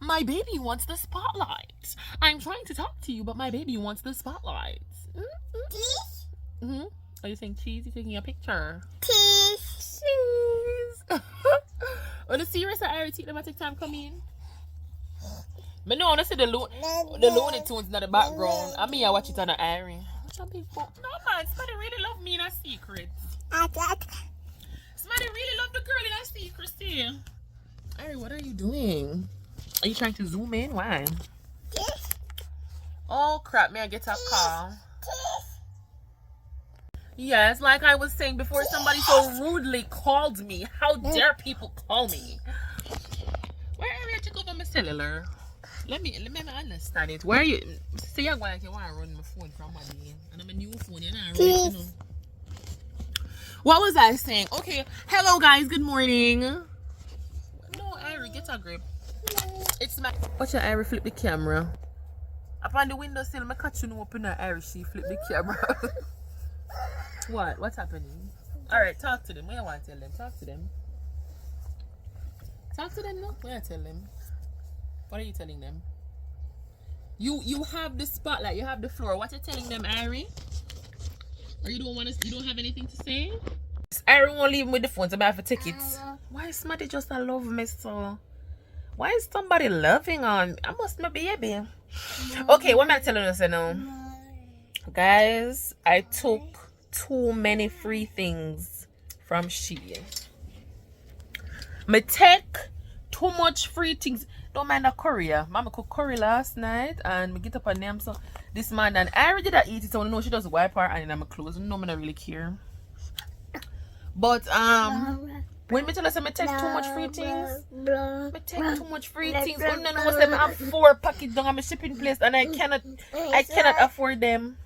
my baby wants the spotlight. I'm trying to talk to you, but my baby wants the spotlight. Cheese? Mm-hmm. Are you saying cheese? You're taking a picture. Cheese. Cheese. Oh, the serious that I take them at take time come in. But no, I see the Looney Tunes in the background. I mean, I watch it on the iron. What's a big book? No man, somebody really love me in a secret. Somebody really love the girl in a secret still. Ari, what are you doing? Are you trying to zoom in? Why? Oh crap, may I get a call? Yes, like I was saying before, somebody so rudely called me. How dare people call me? Where are you to go over my cellular? Let me understand it. Where are you? Say you're going to want to run my phone from my day. And I'm a new phone, you're not right, you know. What was I saying? Okay, hello guys, good morning. No, Ari, get a grip. It's my... Watch your Ari flip the camera. Up on the window sill, I catch you open her Ari, she flip the camera. What? What's happening? Alright, talk to them. What do you want to tell them? Talk to them. Talk to them now. What do you tell them? What are you telling them? You have the spotlight, you have the floor. What are you telling them, Ari? Or you don't have anything to say? Ari won't leave me with the phone, so I have to take it. Why is somebody just love me so? Why is somebody loving on me? I must be baby. Okay, what am I telling you now? Guys, I took too many free things from Shein. I take too much free things. Don't mind the curry. Mama cooked curry last night and I get up on them. So this man and I already did eat it. So I know she does wipe her and in my clothes. No, I don't really care. But when me tell us I take too much free things, I take too much free things. I know I have 4 packages down on my shipping place and I cannot afford them.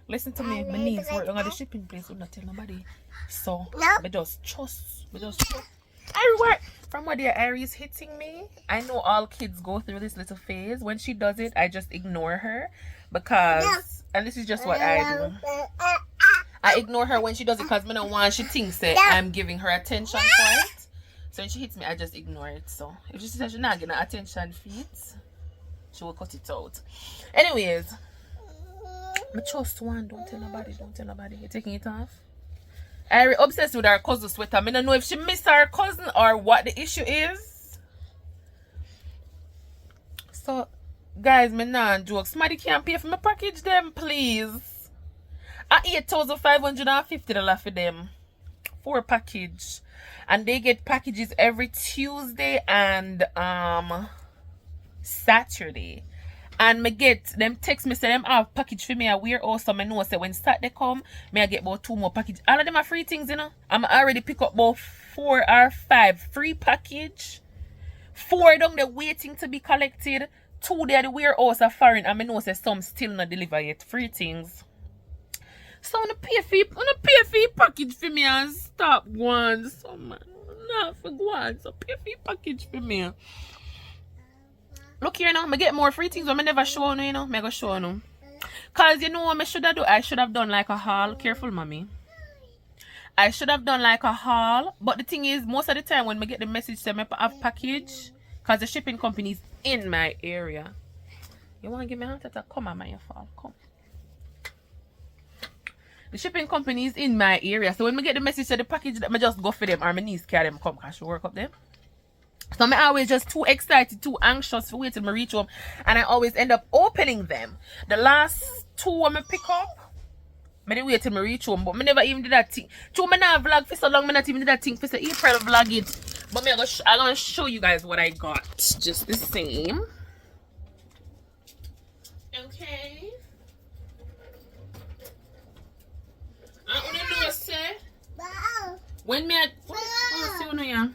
Listen to me, my niece work on the shipping place. I'm not tell nobody. So I just trust. Everywhere. From what the Ari is hitting me, I know all kids go through this little phase. When she does it, I just ignore her because, and this is just what I do. I ignore her when she does it because I don't want she thinks that I'm giving her attention for it. So when she hits me, I just ignore it. So if she says she's not getting attention feet, she will cut it out. Anyways, I trust one. Don't tell nobody. Don't tell nobody. You're taking it off. I'm obsessed with her cousin sweater. I don't know if she missed her cousin or what the issue is. So, guys, me not joke. Somebody can't pay for my package them, please. I $8,550 for them. 4 package. And they get packages every Tuesday and Saturday. And me get them text me say them have package for me a wear also. I know say when Saturday come, me I get about 2 more package. All of them are free things, you know. I'm already pick up about 4 or 5 free package. 4 down there waiting to be collected. 2 there the warehouse are foreign. And I know say some still not deliver yet. Free things. So I'm gonna pay for package for me and stop one. So man, not for one. So pay for package for me. Look here now, I get more free things but I never show you, you know. I go show you. Cause you know what I should have done? I should have done like a haul. Careful, mommy. I should have done like a haul. But the thing is, most of the time when I get the message say I have package, cause the shipping company is in my area. You wanna give me a heart attack? Come on, my fault. Come. The shipping company is in my area. So when I get the message say the package, I just go for them or my niece carry them come cause she work up there. So I'm always just too excited, too anxious for waiting to reach home. And I always end up opening them. The last 2 I pick up, I didn't wait till I reach home. But I never even did that thing. So I not vlog for so long, I not even did that thing for so April vlog it. But I'm going to show you guys what I got. Just the same. Okay. I want to know, sir. When me... Oh, see what you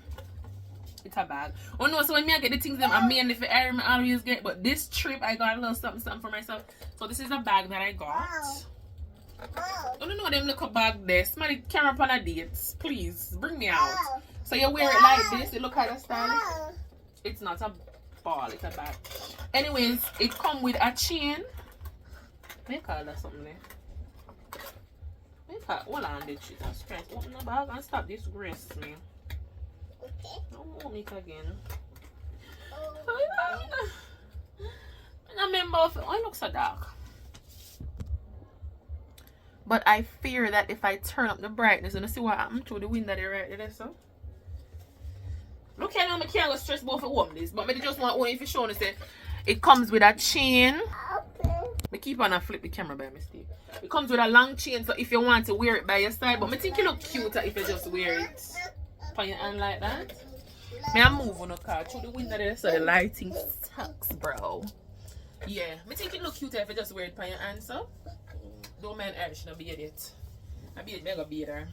it's a bag. Oh no, so when me I get the things them I mainly for Aaron I always get, but this trip I got a little something for myself. So this is a bag that I got. I don't know them little bag there. Somebody carry up on a date. Please bring me out. So you wear it like this, it look kind of stylish. It's not a ball, it's a bag. Anyways, it come with a chain. Let me call that something there. Hold on, Jesus Christ. Open the bag and stop this grace me. Don't want it again. I remember if it looks so dark. But I fear that if I turn up the brightness, and see what happened to the window there right there, so. Look here now, I can't go stress about for warm this, but I just want one if you show us it comes with a chain. I keep on and flip the camera by mistake. It comes with a long chain, so if you want to wear it by your side, but I think it look cuter if you just wear it on your hand like that. May I move on the car through the window there so the lighting sucks, bro. Yeah, I think it look cuter if you just wear it on your hand, so. Don't mind Irish, no beard it. I beard mega beater.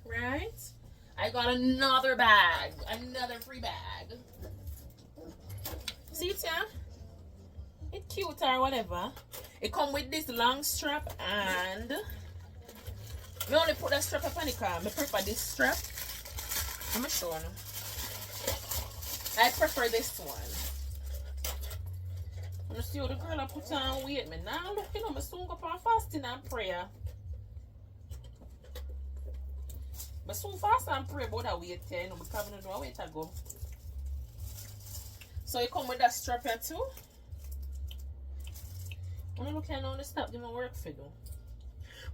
Right? I got another bag. Another free bag. See it, yeah? It's cute or whatever. It come with this long strap and we only put that strap up on the car. I prefer this strap. I'm gonna show you. I prefer this one. I'm gonna see how the girl I put on weight me. Now look, you know, I'm soon go for fasting and prayer. But soon fast and pray about that weight, you know, because I don't know where to go. So it come with that strap here too. I don't look here now, stop doing my work for you.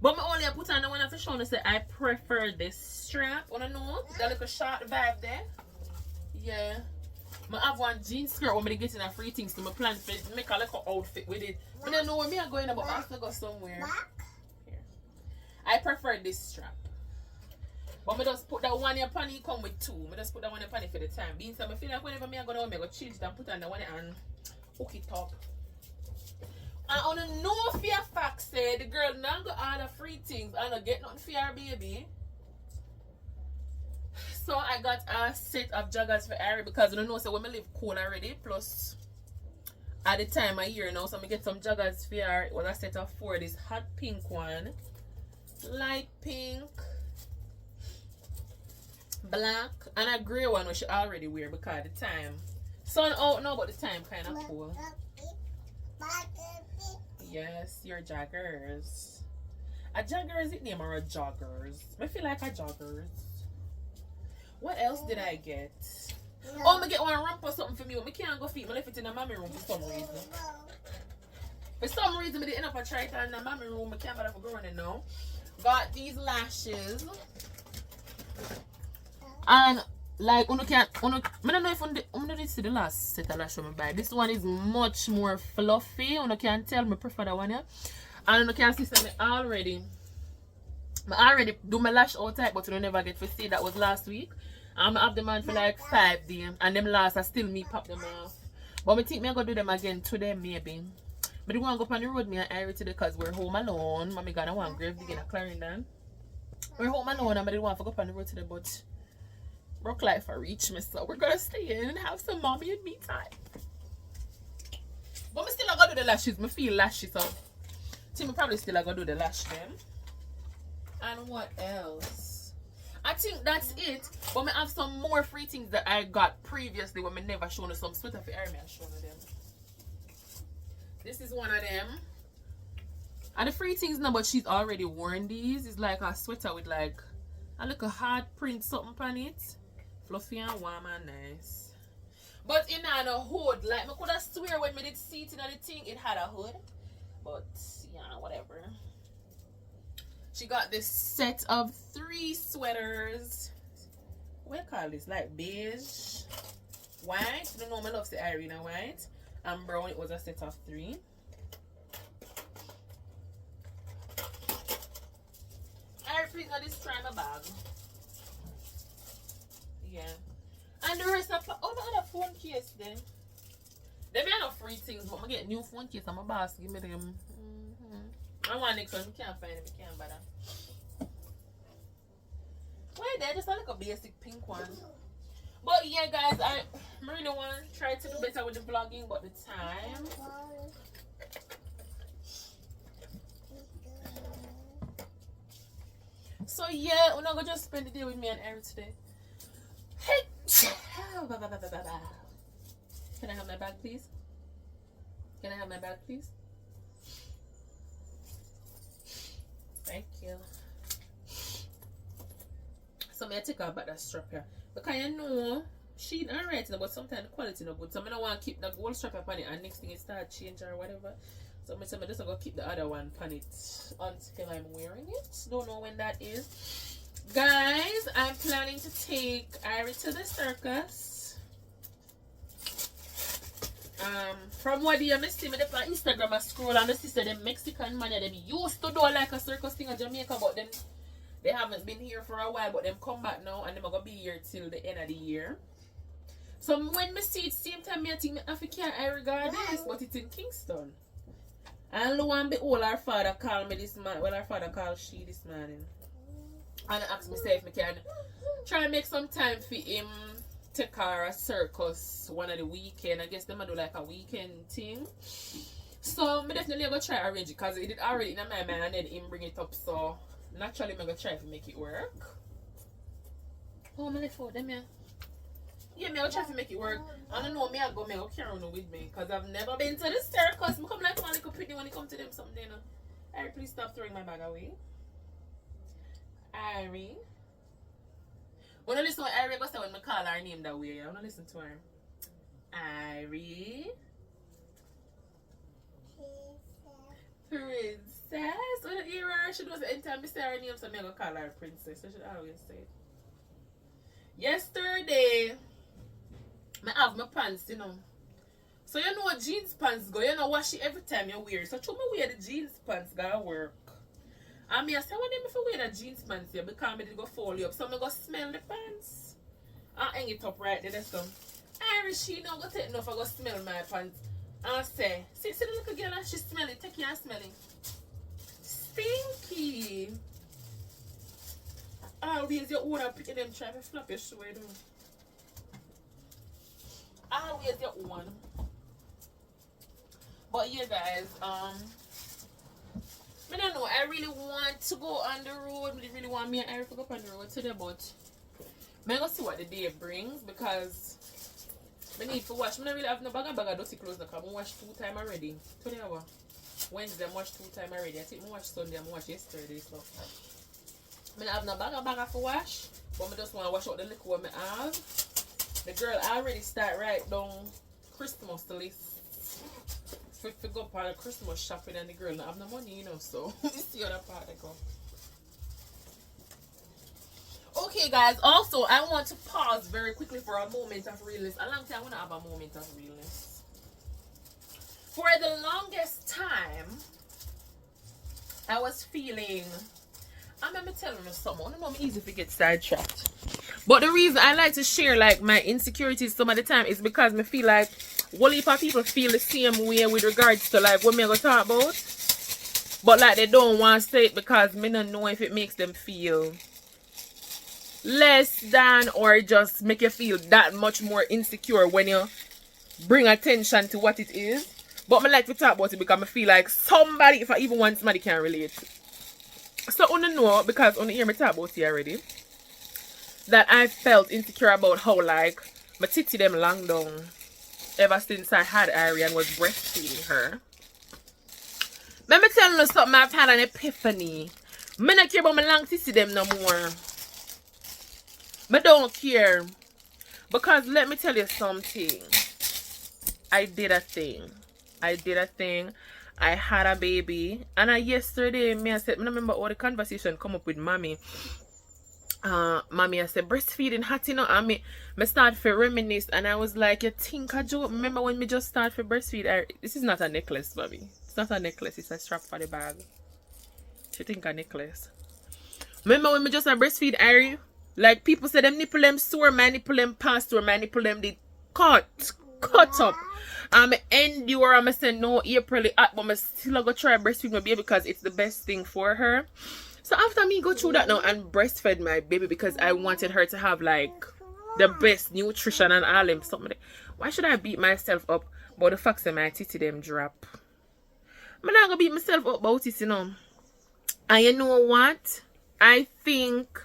But I only put on the one to show you say I prefer this strap. Wanna know? That little short vibe there. Yeah. I have one jean skirt when I get in a free things to my plan to make a little outfit with it. I don't know where me are going about, I have to go somewhere. Here. I prefer this strap. But I just put that one here pan, it come with two. I just put that one here pan for the time being. So I feel like whenever I go down, I go change it and put on the one and hook it up. And on a no fear fact say the girl now go order free things and I get nothing for her baby. So I got a set of joggers for Ari because I don't know, so when I live cold already, plus at the time of year now, so I'm gonna get some joggers for her. It was a set of 4. This hot pink one, light pink, black, and a grey one which she already wear because the time sun out now, but the time kind of cool. Yes, your joggers. A jogger is it name or a joggers? I feel like a joggers. What else did I get? Oh, I'm gonna get one ramp or something for me. I can't go feed. I left it in the mommy room for some reason. For some reason, I didn't end up try it in the mommy room. I can't bother for growing it now. Got these lashes. And like, I don't know if I see the last set of lashes I buy. This one is much more fluffy. You can tell me prefer that one here. And you can see something already. I already do my lash out type, but you never get to see. That was last week. I have them on for like 5 days. And them last, I still me pop them off. But I think I'm going to do them again today, maybe. But I want to go on the road, me and Irie today because we're home alone. Mommy got one grave digging at Clarendon. We're home alone and I didn't want to go up on the road today, but Bruk life for reach me, so we're going to stay in and have some mommy and me time. But I still going to do the lashes. I feel lashy, so I think I probably still going to do the lash them. And what else? I think that's it. But I have some more free things that I got previously when I never shown you some sweater for Aaron. I shown you them. This is one of them. And the free things now, but she's already worn these. It's like a sweater with like a little hard print something on it. Fluffy and warm and nice. But it had a hood. Like I could have swear when I did see it in the thing, it had a hood. But yeah, whatever. She got this set of 3 sweaters. What do you call this? Like beige, white. You don't know, I love the Irina white. And brown, it was a set of 3. I please got this try my bag. Yeah. And the rest of the other phone case then. They may not free things, but I'm gonna get new phone case and my boss give me them. I want next one, we can't find it, we can't buy that. Wait, there just like a basic pink one. But yeah guys, I really want to try to do better with the vlogging, but the time. So yeah, we're not gonna just spend the day with me and Eric today. Hey, can I have my bag please? Can I have my bag please? Thank you. So I take her back that strap here. Because you know she alright, but sometimes the quality no good. So I don't want to keep the gold strap upon it and next thing it start change or whatever. So I just gonna keep the other one upon it until I'm wearing it. Don't know when that is. Guys, I'm planning to take Irie to the circus. From what you see me on Instagram I scroll and I see the Mexican man them used to do like a circus thing in Jamaica, but them they haven't been here for a while, but them come back now and them are gonna be here till the end of the year. So when me see it same time I think me have to carry Irie Gardens, but it's in Kingston. And lo and behold, our father called me this morning. Well, our father called she this morning. And asked me if I can try and make some time for him take her a circus one of the weekend. I guess they might do like a weekend thing. So I definitely gonna try arrange it because it did already in my mind and then him bring it up. So naturally I'm gonna try to make it work. Oh my left foot them yeah. Yeah, me I'll try to make it work. I don't know me I'll go carry on with me because I've never been to the circus. I come like one little pretty when it come to them something. You know. Irie, please stop throwing my bag away. Irie. Wanna listen to what Irie goes say when I call her name that way? I wanna listen to her. Irie. Princess. When I hear her, she does anytime I say her name, so I'm gonna call her princess. I should always say it. Yesterday, I have my pants, you know. So you know what jeans pants go, you know wash it every time you wear it. So show me wear the jeans pants gotta work. And me I say, what if I wear the jeans pants here because I did go fold you up. So I'm gonna smell the pants. I hang it up right there. So Irie, she not gonna take enough I go smell my pants. And I say, see the little girl and she smell it, take care and smell it. Stinky. Always your own and picking them try to flap your shoe, you know. Always your own. But yeah guys, I don't know, I really want to go on the road. I really want me and Irie to go on the road today, but I'm gonna see what the day brings because I need to wash. I don't really have no bag of dirty clothes now because I washed 2 times already. 20 hours. Wednesday I washed 2 times already. I think I washed Sunday, I washed yesterday. So I don't have no bag for wash, but I just want to wash out the liquor what I have. The girl already start right down Christmas list. If we go part of Christmas shopping and the girl don't have no money, you know, so you see how that part they go. Okay guys, also I want to pause very quickly for a moment of realness. A long time I want to have a moment of realness. For the longest time, I was feeling, I'm telling you something, I don't know I'm easy to get sidetracked. But the reason I like to share like my insecurities some of the time is because I feel like one heap of people feel the same way with regards to like what me gonna talk about. But like they don't want to say it because me don't know if it makes them feel less than or just make you feel that much more insecure when you bring attention to what it is. But I like to talk about it because I feel like somebody, if I even want somebody, can relate. So I don't know because I hear me talk about it already. That I felt insecure about how like my titty them long down ever since I had Irie and was breastfeeding her. Let me tell you something, I've had an epiphany. I don't care about my long titty them no more. I don't care. Because let me tell you something. I did a thing. I had a baby. And yesterday, I said, I remember all the conversation come up with mommy. Mommy, I said, breastfeeding hot, you know, and me start to reminisce, and I was like, you think I joke? Remember when me just start to breastfeed? This is not a necklace, mommy. It's not a necklace, it's a strap for the bag. She think a necklace. Remember when me just breastfeed Irie? Like, people say them nipple them sore, my nipple them past, or my nipple them did cut up. I'm endure, I'm say no, April hot, but I'm still gonna try breastfeed my baby because it's the best thing for her. So after me go through that now and breastfed my baby because I wanted her to have like the best nutrition and all them something. Why should I beat myself up about the fact that my titty them drop? I'm not gonna beat myself up about it, you know. And you know what? I think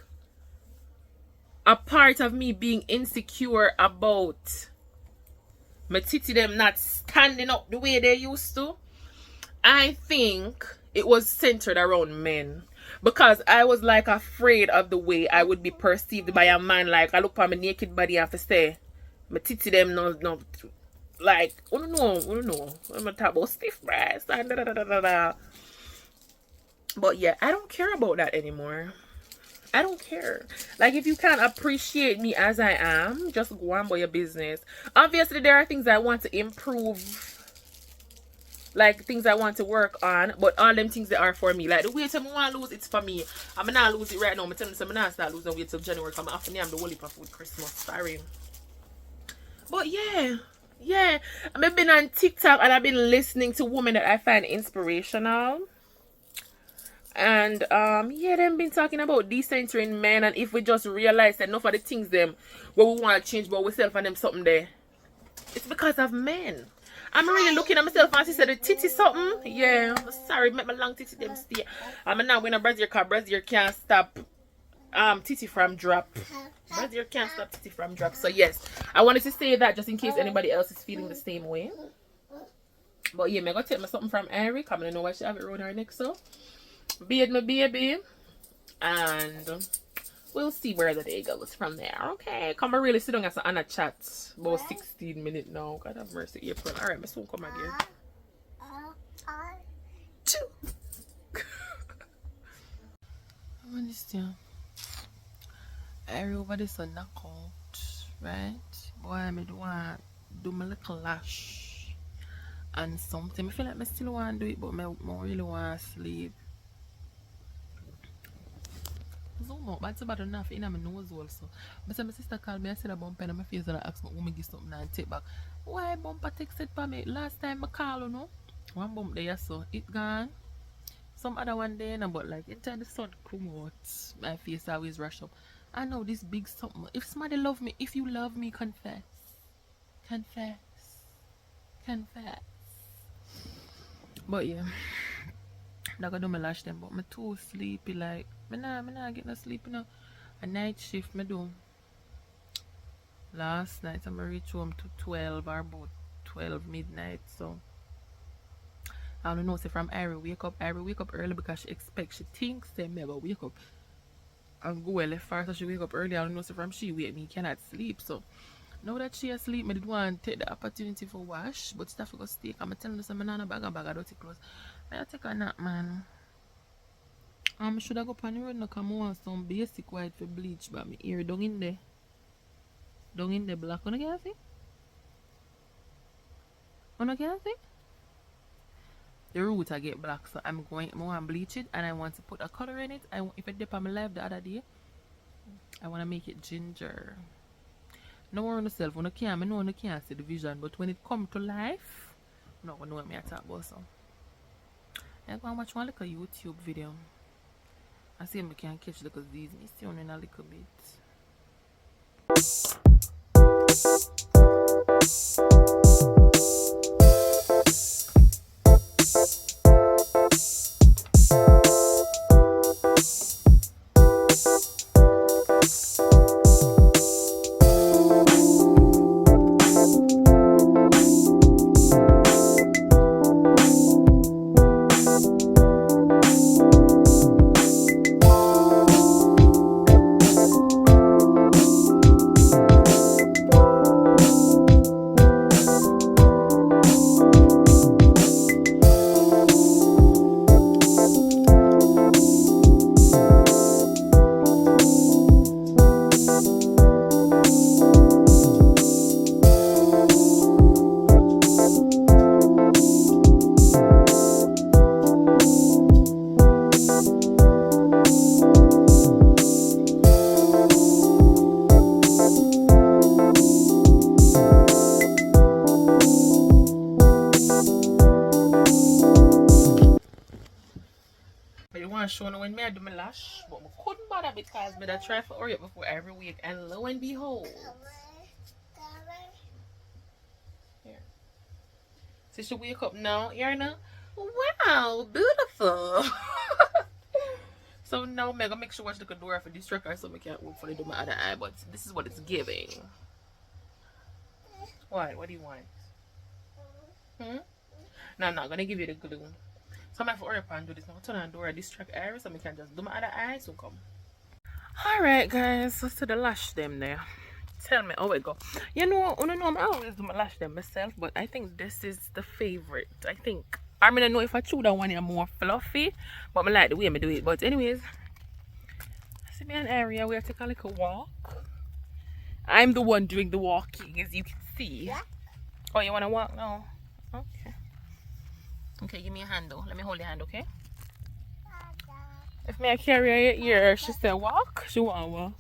a part of me being insecure about my titty them not standing up the way they used to, I think it was centered around men. Because I was like afraid of the way I would be perceived by a man. Like I look at my naked body and have to say, My titty them no like I don't know. I'm talk about stiff breast and da da da da da. But yeah, I don't care about that anymore. I don't care. Like, if you can't appreciate me as I am, just go on about your business. Obviously, there are things I want to improve, like things I want to work on, but all them things that are for me. Like the weight I want to lose, it's for me. I'm not lose it right now. I'm telling you, I'm not start losing weight till January. Because I'm after me, I'm the whole heap of food Christmas. Sorry. But yeah. I've been on TikTok and I've been listening to women that I find inspirational. And yeah, them been talking about decentering men, and if we just realize that enough of the things them what we want to change about ourselves and them something there, it's because of men. I'm really looking at myself and she said the titty something. Yeah, sorry, make my long titty them stay. I'm not going to brazier because brazier can't stop titty from drop. Brazier can't stop titty from drop. So yes, I wanted to say that just in case anybody else is feeling the same way. But yeah, I'm gonna take me something from Eric. I'm gonna know why she have it around her neck, so beard my baby, and we'll see where the day goes from there. Okay, come on, really sit down and a chat about 16 minutes now. God have mercy, April. All right, my soon come again. I'm understand. I over this a knockout, right? Boy, I do my little lash and something. I feel like I still want to do it, but I really want to sleep. Zoom out, but it's about enough in my nose also. But my sister called me, I said a bumper in my face and I asked me, "Woman, give something and take back." Why bumper text it for me? Last time I call, you know, one bump there, so it gone. Some other one there, but like, anytime the sun come out, my face always rush up. I know this big something. If somebody love me, if you love me, confess. Confess. Confess. But yeah. I'm not gonna do my lash then, but I'm too sleepy. Like, I'm not getting no sleep, you know. A night shift, me do. Last night, I'm reach home to 12 or about 12 midnight, so. I don't know, say from Irie wake up early because she thinks they may wake up and go well far, so she wake up early. I don't know, say from she wake me cannot sleep, so. Now that she asleep, I did want to take the opportunity for wash, but stuff for go steak. I'm telling you, I'm not bag of dirty clothes. I take a nap, man. Should I go on the road now? Come on, some basic white for bleach, but my ear down in there. Down in the black. Wanna get see? Wanna get see? The root I get black, so I'm going to bleach it, and I want to put a color in it. If I dip on my live the other day, I want to make it ginger. No worry on yourself. When I know you can't see the vision, but when it comes to life, you know what I talk about. So I'm going to watch one little YouTube video. I see if I can catch the disease. Me still in a little bit. Showing when I do my lash, but I couldn't bother because I try to hurry up before every week, and lo and behold, here. So she wake up now, Yarna. Wow, beautiful. So now I'm gonna make sure watch the door for distract her so I can't hopefully do my other eye, but this is what it's giving. What do you want? No, I'm not gonna give you the glue. So I'm going to hurry up and do this now. Turn on the door, distract Iris, so I can just do my other eye, so come. Alright guys, so to the lash them there. tell me how it go. You know, I don't know, I always do my lash them myself, but I think this is the favorite. I think I don't know if I choose that one is more fluffy, but I like the way I do it. But anyways, see me an area where I take a little walk. I'm the one doing the walking, as you can see. Oh, you wanna walk now? Okay. Okay, give me a hand though. Let me hold your hand, okay? If me I carry her ear, she said walk. She wanna walk.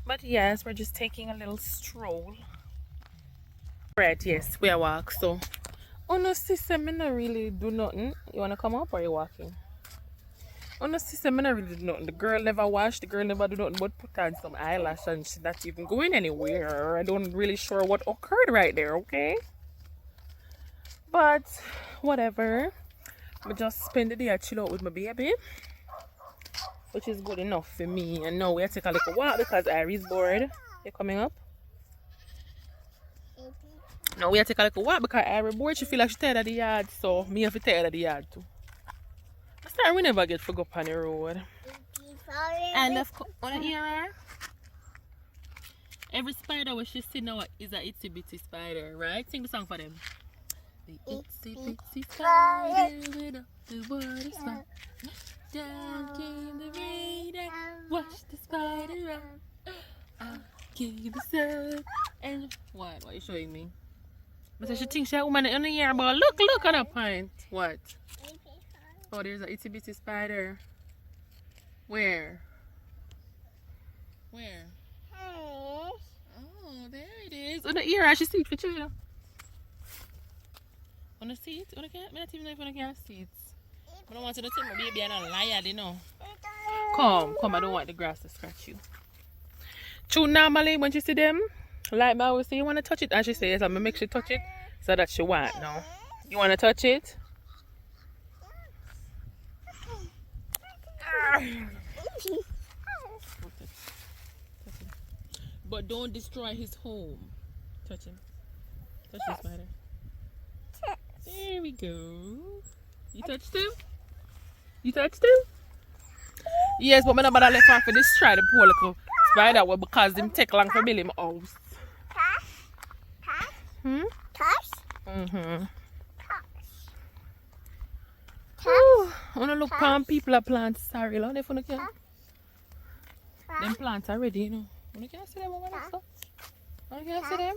But yes, we're just taking a little stroll. Right, yes, we are walk. So, oh no, sister, me not really do nothing. You wanna come up or you walking? Oh no, sister, me not really do nothing. The girl never wash. The girl never do nothing but put on some eyelash, and she's not even going anywhere. I don't really sure what occurred right there. Okay, but whatever. I just spend the day I chill out with my baby, which is good enough for me. And now we take a little walk because Irie's bored. You coming up? Now we take a little walk because Irie bored. She feel like she's tired of the yard, so me have to take her of the yard too. Sorry, we never get to go up on the road. And of course, on the ear, every spider where she see now is a itsy bitsy spider, right? Sing the song for them. The itsy bitsy spider went up the water spout. Down came the rain and washed the spider out. Out came the sun and what? What are you showing me? But she thinks she's a woman in the ear, but look at her point. What? Oh, there's a itsy bitsy spider. Where? Where? Oh, there it is. On the ear, I should see it for you. On the seat? On the cat? I don't even know if I can see it. I don't want you to take my baby and a liar, you know. Come, I don't want the grass to scratch you. True, normally when she see them, like I always say, you want to touch it? And she says, yes, I'm going to make sure touch it so that she want now. You want to touch it? But don't destroy his home. Touch him. Touch the spider. There we go. You touched him? You touched him? Yes, but I'm not left off for this try the poor little spider well, because him take long for build him house. Touch? Mm-hmm. I want to look on people that plant sorry, Lord, if you can. Them plants are ready, you know. You can see them over there, so. You can see them.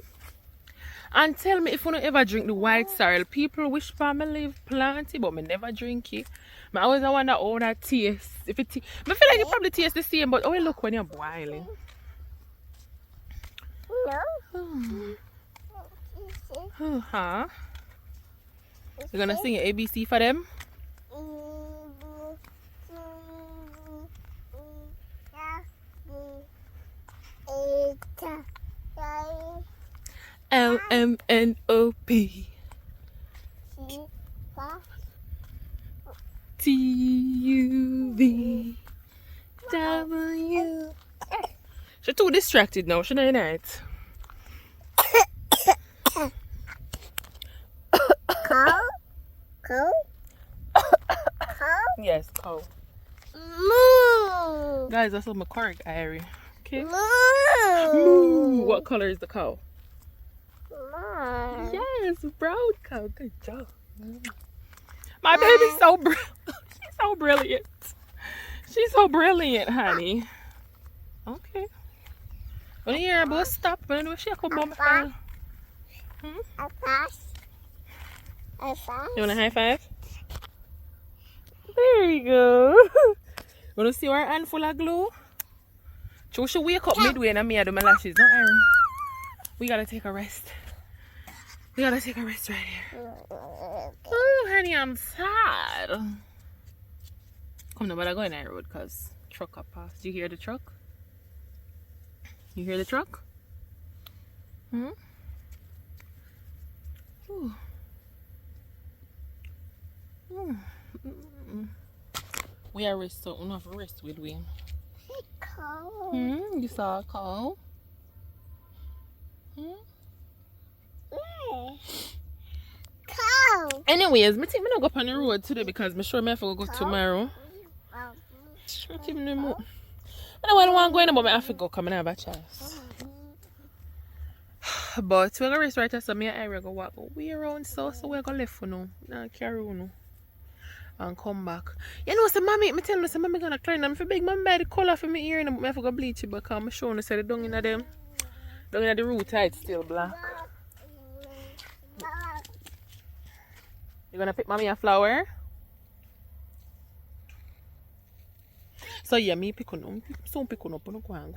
And tell me if you don't ever drink the white sorrel. People wish for me live plenty, but me never drink it. I always wonder how that tastes. If it I feel like it probably tastes the same, but oh look when you're boiling. No. Huh? You're gonna sing an ABC for them? LMNOP TUV W. She's too distracted now, she's not it. Cow? Yes, cow. Moo. Guys, that's my correct Irie. Okay. Moo. Moo. What color is the cow? Moo. Yes, brown cow. Good job. My baby's so she's so brilliant. She's so brilliant, honey. Okay. When you hear about stop, when you shake up on my You want a high five? There you go. Wanna see our hand full of glue? She should wake up midway and me do my lashes. No, Aaron. We gotta take a rest. We gotta take a rest right here. Oh, honey, I'm sad. Come no, but I go in that road because truck up past. Do you hear the truck? You hear the truck? Hmm? Ooh. We are rest, so we have to rest with we. Cow. You saw a cow? Cow. Anyways, I think I'm not go up on the road today because I'm sure I have to go tomorrow. I don't even know. I don't want to go in, but I have to go come and have a chance. But we're gonna rest right so me and Ira go walk way around so we're gonna left for now. Now carry on and come back. You know, so mommy, me tell you, so mommy gonna clean them for big man buy the colour for me ear and I have to go bleach it because I'm showing you say the dung in them. Dung in the root it's still black. You gonna pick mommy a flower? So yeah, me pick on them. Soon pick on up on go on.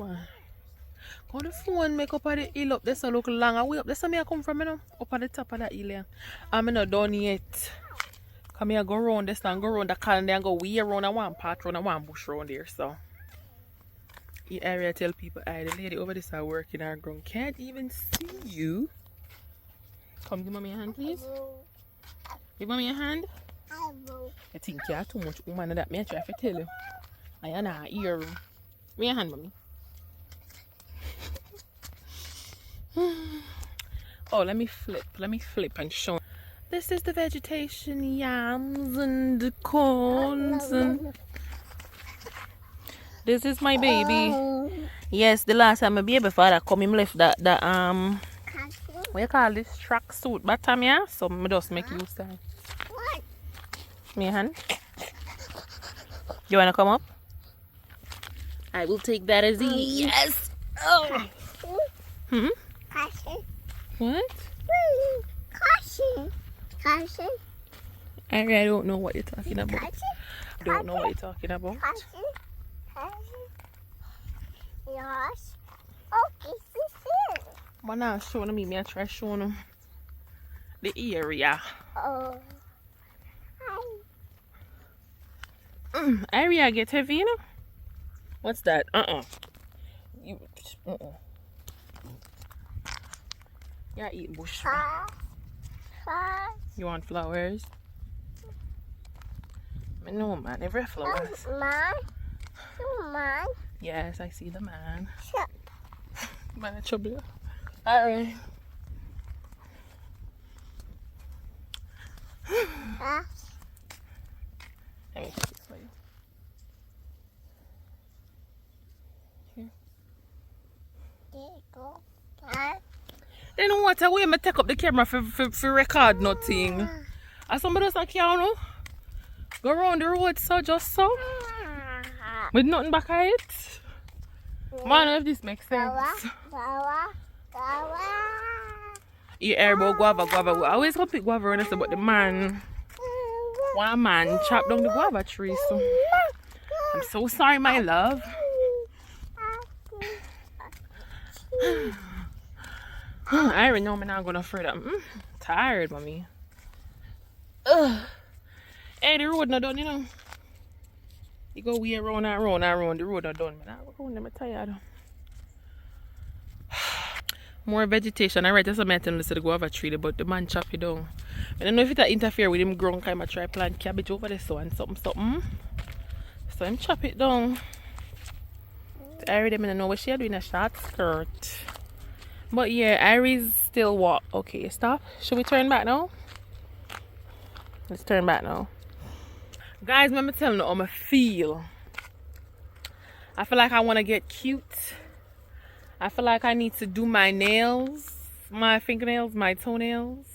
Go the phone make up at the hill up there so look long away up there so me I come from you know, up at the top of that hill here. I'm not done yet. Come here go round this and go round the calendar and go way around and one path round and one bush round there so. The area tell people the lady over there are working her ground can't even see you. Come give mommy a hand please. Give mommy a hand. I think you are too much woman that me I try to tell you. I am not ear. Give me a hand mommy. Oh, let me flip and show. This is the vegetation, yams and the corns and this is my baby. Yes, the last time my baby father come him left that what you call this track suit bottom yeah? So I just make use of it. Me a hand. You wanna come up? I will take that as a yes. Oh. What? Caution. I don't know what you're talking about. I don't know what you're talking about. Yes. Okay, sister. But now showing me, I try showing them the area. Oh. Area get heavy, you know? What's that? You You're eating bush. You want flowers? No man, every flowers. Man. Yes, I see the man. Shut. Man, it's trouble. Alright. Let me take this for you. Here. There you go. Then what a way I take up the camera for record nothing. And somebody else can't know. Go around the road so just so. With nothing back at it. Man, if this makes sense. You hear about guava. I always go pick guava and I say but the man. One man chopped down the guava tree. So I'm so sorry my love. I already know I'm not gonna fret. I'm tired, mommy. Hey, the road not done, you know. You go way around and round. The road not done, man. I'm tired. More vegetation. I read just something telling us to go over a tree, but the man chop it down. I don't know if it interfere with him ground. I might try plant cabbage over there, so and something. So him chop it down. I already don't know what she doing a short skirt. But yeah, Iris still walk. Okay, stop. Should we turn back now? Let's turn back now. Guys, let me tell you how I feel. I feel like I want to get cute. I feel like I need to do my nails, my fingernails, my toenails.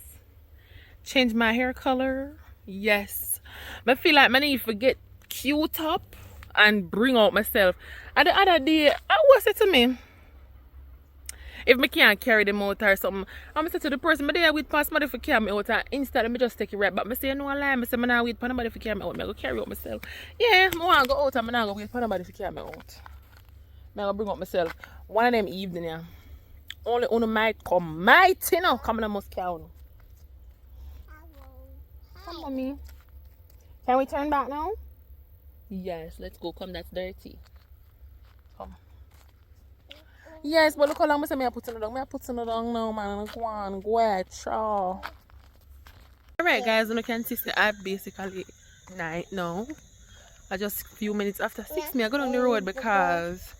Change my hair color. Yes. I feel like I need to get cute up and bring out myself. And the other day, what's it to me? If I can't carry them out or something, I'm going to say to the person, but they wait past somebody for carry me out and instantly I just take it right back. I say, no lie, I say, I'm not wait for nobody for carry me out. I go carry out myself. Yeah, I want to go out and I'm not going to wait for nobody for carry me out. I'm going to bring out myself. One of them evening, yeah. Only one might come. Might, you know, come on, I must carry. Come on, me. Can we turn back now? Yes, let's go. Come, that's dirty. Come. Yes, but look how long I say I put it down. I put it down now, man. Go on, go ahead, sure. Alright, guys, you can see I basically night now. I just a few minutes after 6 I go down the road because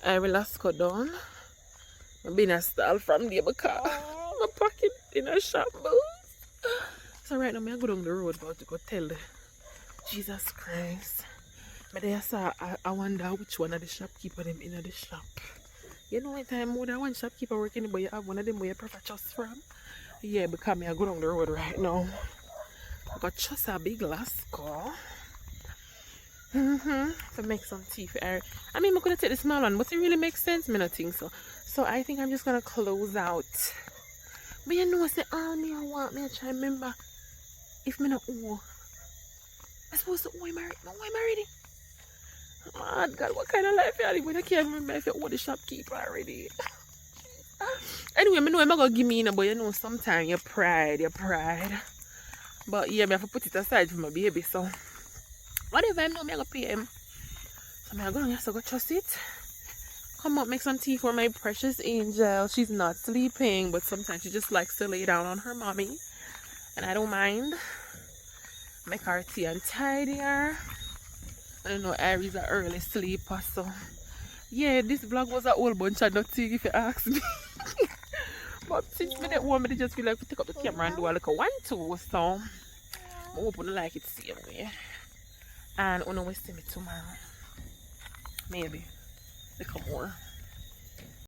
I will last cut down. I've been a stall from there because my pocket in a shambles. So right now I go down the road about to go tell the Jesus Christ. But I saw I wonder which one of the shopkeeper them in the shop. You know, one time more than one shopkeeper working, but you have one of them where you prefer trust from. Yeah, because me I go down the road right now. I got just a big Lasco. To make some tea for Eric. I mean, I'm gonna take the small one, but it really makes sense. Me not think so. So I think I'm just gonna close out. But you know, say, oh, me I want me. I try remember if me not owe. I supposed to owe him already. No, owe him already. Oh God, what kind of life you live when I can't remember if you owe the shopkeeper already. Anyway, I know I'm not gonna give me, but you know, sometimes your pride. But yeah, I have to put it aside for my baby. So whatever I know, I'm gonna pay him. So I'm gonna just go trust it. Come up, make some tea for my precious angel. She's not sleeping, but sometimes she just likes to lay down on her mommy, and I don't mind. Make her tea and tidy her. I don't know, Ari's an early sleeper, so yeah, this vlog was a whole bunch of nothing if you ask me. But since me that one, I just feel like we take up the camera and do a little 1-2, so I hope you like it same way. And you know, we see me tomorrow. Maybe. Little more.